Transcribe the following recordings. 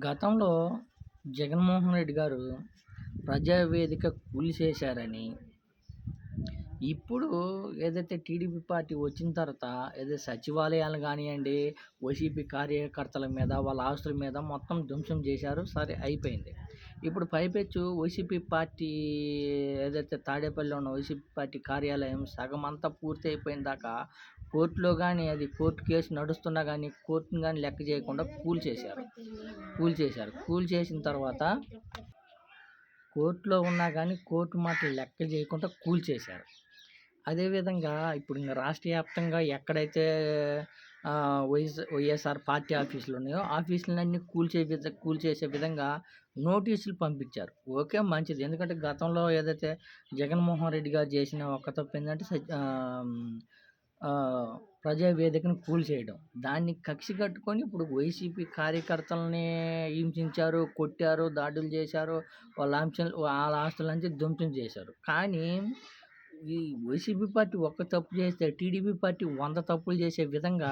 గతంలో జగన్మోహన్ రెడ్డి గారు ప్రజావేదిక కూల్చేశారని, ఇప్పుడు ఏదైతే టీడీపీ పార్టీ వచ్చిన తర్వాత ఏదైతే సచివాలయాలు కానివ్వండి, వైసీపీ కార్యకర్తల మీద, వాళ్ళ ఆస్తుల మీద మొత్తం ధ్వంసం చేశారు. సరే అయిపోయింది. ఇప్పుడు పైపెచ్చు వైసీపీ పార్టీ ఏదైతే తాడేపల్లిలో ఉన్న వైసీపీ పార్టీ కార్యాలయం సగం అంతా పూర్తి అయిపోయిన దాకా కోర్టులో కానీ, అది కోర్టు కేసు నడుస్తున్నా కానీ కోర్టును కానీ లెక్క చేయకుండా కూల్చేసిన తర్వాత కోర్టులో ఉన్నా కానీ కోర్టు మాటలు లెక్క చేయకుండా కూల్చేశారు. అదేవిధంగా ఇప్పుడు ఇంకా రాష్ట్ర వ్యాప్తంగా ఎక్కడైతే వైఎస్ఆర్ పార్టీ ఆఫీసులు ఉన్నాయో ఆఫీసులన్నీ కూల్చేసే విధంగా నోటీసులు పంపించారు. ఓకే, మంచిది. ఎందుకంటే గతంలో ఏదైతే జగన్మోహన్ రెడ్డి గారు చేసిన ఒక తప్పు ఏంటంటే ప్రజావేదికను కూల్చేయడం. దాన్ని కక్షి కట్టుకొని ఇప్పుడు వైసీపీ కార్యకర్తలని హింసించారు, కొట్టారు, దాడులు చేశారు, వాళ్ళ ఆస్తులంతా ధ్వంసం చేశారు. కానీ ఈ వైసీపీ పార్టీ ఒక్క తప్పు చేస్తే టీడీపీ పార్టీ 100 తప్పులు చేసే విధంగా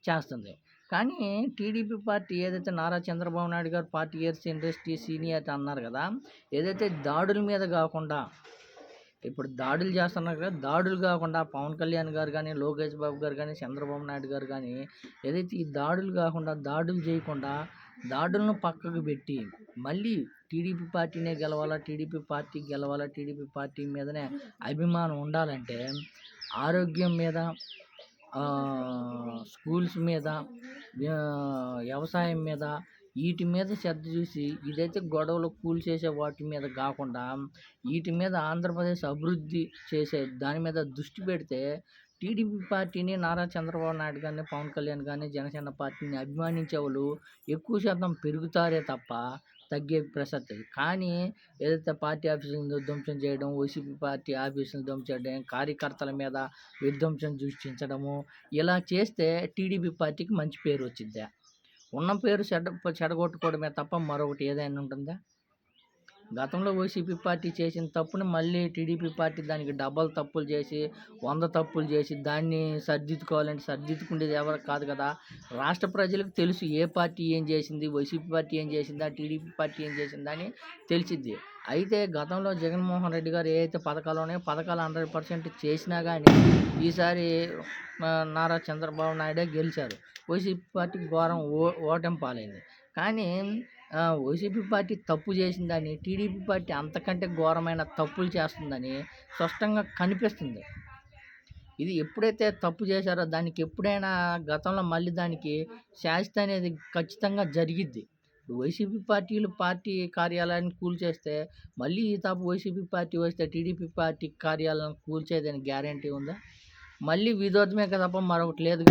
చేస్తుంది. కానీ టీడీపీ పార్టీ ఏదైతే నారా చంద్రబాబు నాయుడు గారు 40 ఇయర్స్ ఇండస్ట్రీ సీనియర్ అన్నారు కదా, ఏదైతే దాడుల మీద కాకుండా ఇప్పుడు దాడులు చేస్తున్నారు కదా, దాడులు కాకుండా పవన్ కళ్యాణ్ గారు కానీ, లోకేష్ బాబు గారు కానీ, చంద్రబాబు నాయుడు గారు కానీ ఏదైతే ఈ దాడులు కాకుండా, దాడులు చేయకుండా దాడులను పక్కకు పెట్టి మళ్ళీ టీడీపీ పార్టీనే గెలవాలా, టీడీపీ పార్టీ మీదనే అభిమానం ఉండాలంటే ఆరోగ్యం మీద, స్కూల్స్ మీద, వ్యవసాయం మీద, వీటి మీద శ్రద్ధ చూసి ఇదైతే గొడవలు కూల్చేసే వాటి మీద కాకుండా వీటి మీద ఆంధ్రప్రదేశ్ అభివృద్ధి చేసే దాని మీద దృష్టి పెడితే టీడీపీ పార్టీని, నారా చంద్రబాబు నాయుడు కానీ, పవన్ కళ్యాణ్ కానీ, జనసేన పార్టీని అభిమానించే వాళ్ళు ఎక్కువ శాతం పెరుగుతారే తప్ప తగ్గే ప్రసక్తి. కానీ ఏదైతే పార్టీ ఆఫీసులను ధ్వంసం చేయడం, వైసీపీ పార్టీ ఆఫీసులను ధ్వంసం చేయడం, కార్యకర్తల మీద విధ్వంసం సృష్టించడము, ఇలా చేస్తే టీడీపీ పార్టీకి మంచి పేరు వచ్చిందా? ఉన్న పేరు చెడగొట్టుకోవడమే తప్ప మరొకటి ఏదైనా ఉంటుందా? గతంలో వైసీపీ పార్టీ చేసిన తప్పుని మళ్ళీ టీడీపీ పార్టీ దానికి డబల్ తప్పులు చేసి 100 తప్పులు చేసి దాన్ని సర్దిద్దుకోవాలంటే సర్దిద్దుకునేది ఎవరు కాదు కదా. రాష్ట్ర ప్రజలకు తెలుసు ఏ పార్టీ ఏం చేసింది, వైసీపీ పార్టీ ఏం చేసిందా, టీడీపీ పార్టీ ఏం చేసిందా అని తెలిసిద్ది. అయితే గతంలో జగన్మోహన్ రెడ్డి గారు ఏదైతే పథకాలు ఉన్నాయో పథకాలు 100% చేసినా కానీ ఈసారి నారా చంద్రబాబు నాయుడే గెలిచారు. వైసీపీ పార్టీ ఘోరం ఓటమి పాలైంది. కానీ వైసీపీ పార్టీ తప్పు చేసిందని టీడీపీ పార్టీ అంతకంటే ఘోరమైన తప్పులు చేస్తుందని స్పష్టంగా కనిపిస్తుంది. ఇది ఎప్పుడైతే తప్పు చేశారో దానికి ఎప్పుడైనా గతంలో మళ్ళీ దానికి శాస్తి అనేది ఖచ్చితంగా జరిగిద్ది. వైసీపీ పార్టీ కార్యాలయాన్ని కూల్చేస్తే మళ్ళీ ఈ తప్పు వైసీపీ పార్టీ వస్తే టీడీపీ పార్టీ కార్యాలయాన్ని కూల్చేదని గ్యారంటీ ఉందా? మళ్ళీ విరోధమే కదా తప్ప మరొకటి లేదు.